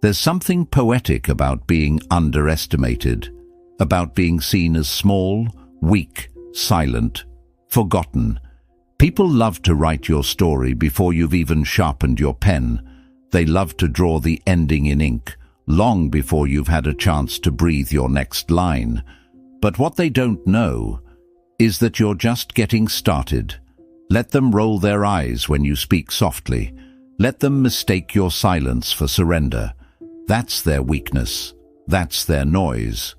There's something poetic about being underestimated, about being seen as small, weak, silent, forgotten. People love to write your story before you've even sharpened your pen. They love to draw the ending in ink, long before you've had a chance to breathe your next line. But what they don't know is that you're just getting started. Let them roll their eyes when you speak softly. Let them mistake your silence for surrender. That's their weakness. That's their noise.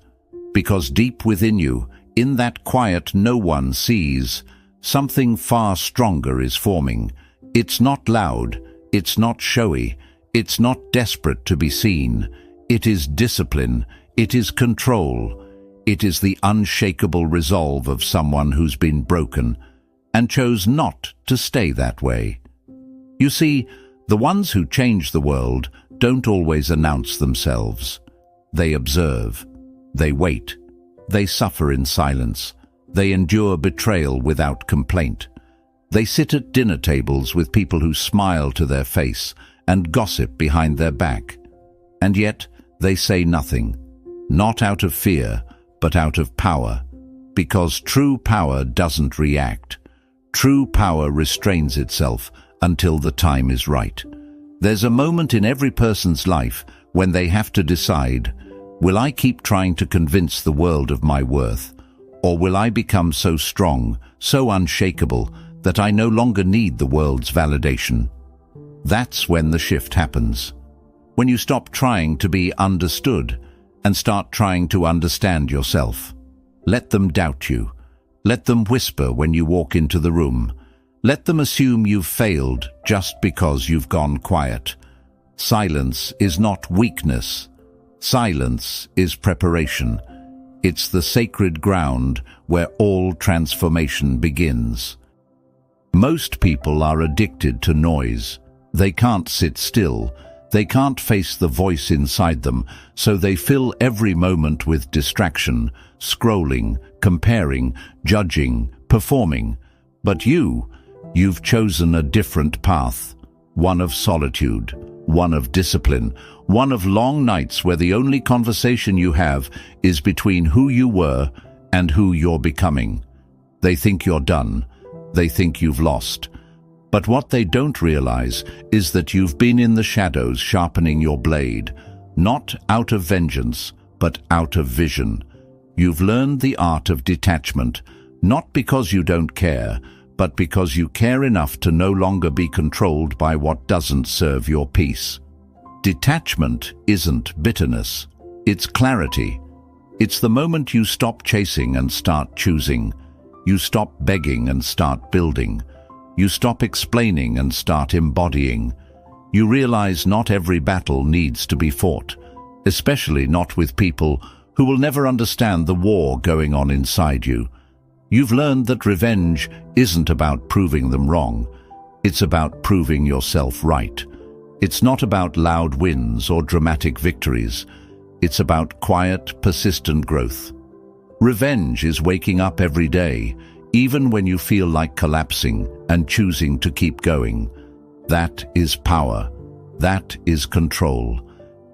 Because deep within you, in that quiet no one sees, something far stronger is forming. It's not loud. It's not showy. It's not desperate to be seen. It is discipline. It is control. It is the unshakable resolve of someone who's been broken and chose not to stay that way. You see, the ones who change the world don't always announce themselves. They observe. They wait. They suffer in silence. They endure betrayal without complaint. They sit at dinner tables with people who smile to their face and gossip behind their back. And yet they say nothing, not out of fear, but out of power, because true power doesn't react. True power restrains itself until the time is right. There's a moment in every person's life when they have to decide, will I keep trying to convince the world of my worth, or will I become so strong, so unshakable, that I no longer need the world's validation? That's when the shift happens. When you stop trying to be understood and start trying to understand yourself. Let them doubt you. Let them whisper when you walk into the room. Let them assume you've failed just because you've gone quiet. Silence is not weakness. Silence is preparation. It's the sacred ground where all transformation begins. Most people are addicted to noise. They can't sit still. They can't face the voice inside them, so they fill every moment with distraction, scrolling, comparing, judging, performing. But you've chosen a different path, one of solitude, one of discipline, one of long nights where the only conversation you have is between who you were and who you're becoming. They think you're done. They think you've lost. But what they don't realize is that you've been in the shadows sharpening your blade, not out of vengeance, but out of vision. You've learned the art of detachment, not because you don't care, but because you care enough to no longer be controlled by what doesn't serve your peace. Detachment isn't bitterness, it's clarity. It's the moment you stop chasing and start choosing. You stop begging and start building. You stop explaining and start embodying. You realize not every battle needs to be fought, especially not with people who will never understand the war going on inside you. You've learned that revenge isn't about proving them wrong. It's about proving yourself right. It's not about loud wins or dramatic victories. It's about quiet, persistent growth. Revenge is waking up every day, even when you feel like collapsing, and choosing to keep going. That is power. That is control.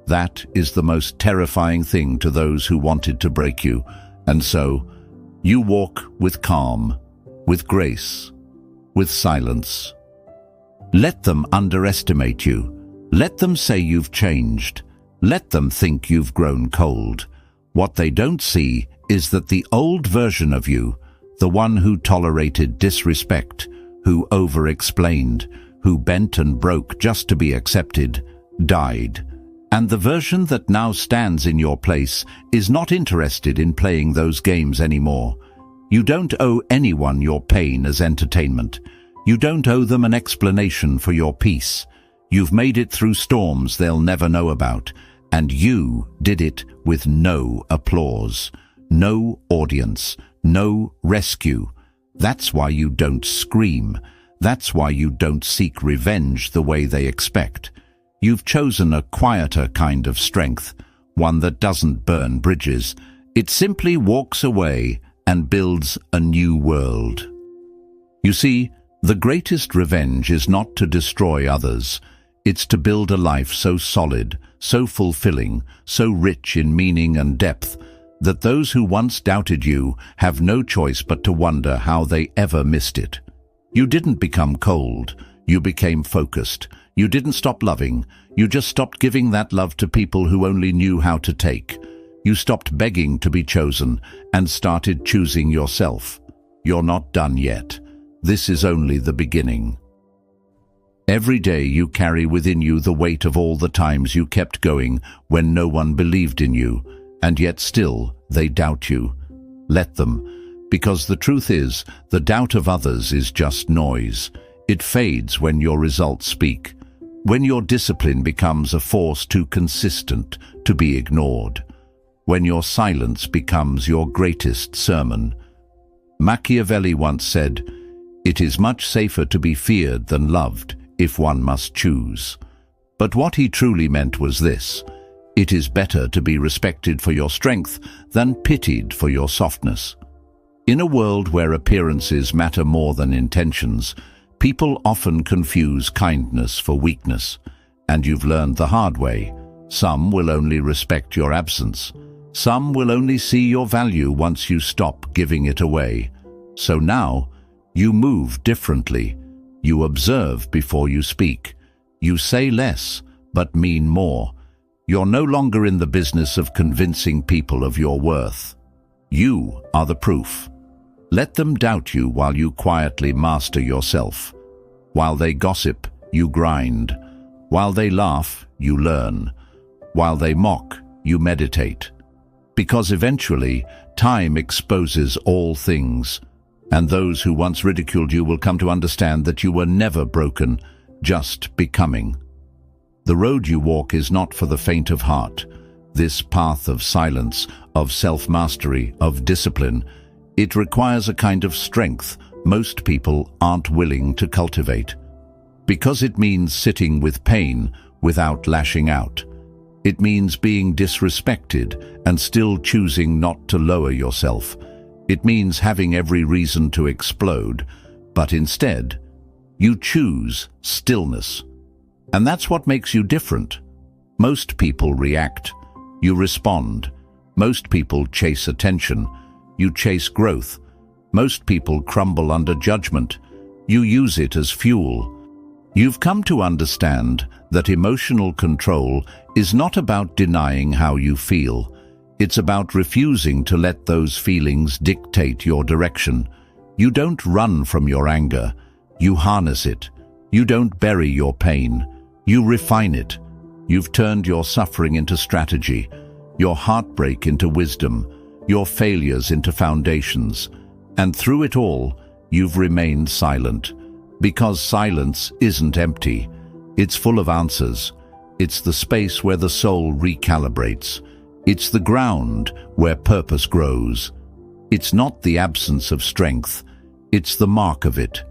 That is the most terrifying thing to those who wanted to break you. And so, you walk with calm, with grace, with silence. Let them underestimate you. Let them say you've changed. Let them think you've grown cold. What they don't see is that the old version of you, the one who tolerated disrespect, who over-explained, who bent and broke just to be accepted, died. And the version that now stands in your place is not interested in playing those games anymore. You don't owe anyone your pain as entertainment. You don't owe them an explanation for your peace. You've made it through storms they'll never know about, and you did it with no applause, no audience, no rescue. That's why you don't scream. That's why you don't seek revenge the way they expect. You've chosen a quieter kind of strength, one that doesn't burn bridges. It simply walks away and builds a new world. You see, the greatest revenge is not to destroy others. It's to build a life so solid, so fulfilling, so rich in meaning and depth, that those who once doubted you have no choice but to wonder how they ever missed it. You didn't become cold, you became focused. You didn't stop loving, you just stopped giving that love to people who only knew how to take. You stopped begging to be chosen and started choosing yourself. You're not done yet. This is only the beginning. Every day you carry within you the weight of all the times you kept going when no one believed in you, and yet still they doubt you. Let them, because the truth is, the doubt of others is just noise. It fades when your results speak, when your discipline becomes a force too consistent to be ignored, when your silence becomes your greatest sermon. Machiavelli once said, "It is much safer to be feared than loved, if one must choose." But what he truly meant was this: it is better to be respected for your strength than pitied for your softness. In a world where appearances matter more than intentions, people often confuse kindness for weakness, and you've learned the hard way. Some will only respect your absence. Some will only see your value once you stop giving it away. So now, you move differently. You observe before you speak. You say less, but mean more. You're no longer in the business of convincing people of your worth. You are the proof. Let them doubt you while you quietly master yourself. While they gossip, you grind. While they laugh, you learn. While they mock, you meditate. Because eventually, time exposes all things, and those who once ridiculed you will come to understand that you were never broken, just becoming. The road you walk is not for the faint of heart. This path of silence, of self-mastery, of discipline, it requires a kind of strength most people aren't willing to cultivate. Because it means sitting with pain without lashing out. It means being disrespected and still choosing not to lower yourself. It means having every reason to explode, but instead, you choose stillness. And that's what makes you different. Most people react. You respond. Most people chase attention. You chase growth. Most people crumble under judgment. You use it as fuel. You've come to understand that emotional control is not about denying how you feel. It's about refusing to let those feelings dictate your direction. You don't run from your anger. You harness it. You don't bury your pain. You refine it. You've turned your suffering into strategy, your heartbreak into wisdom, your failures into foundations. And through it all, you've remained silent. Because silence isn't empty. It's full of answers. It's the space where the soul recalibrates. It's the ground where purpose grows. It's not the absence of strength. It's the mark of it.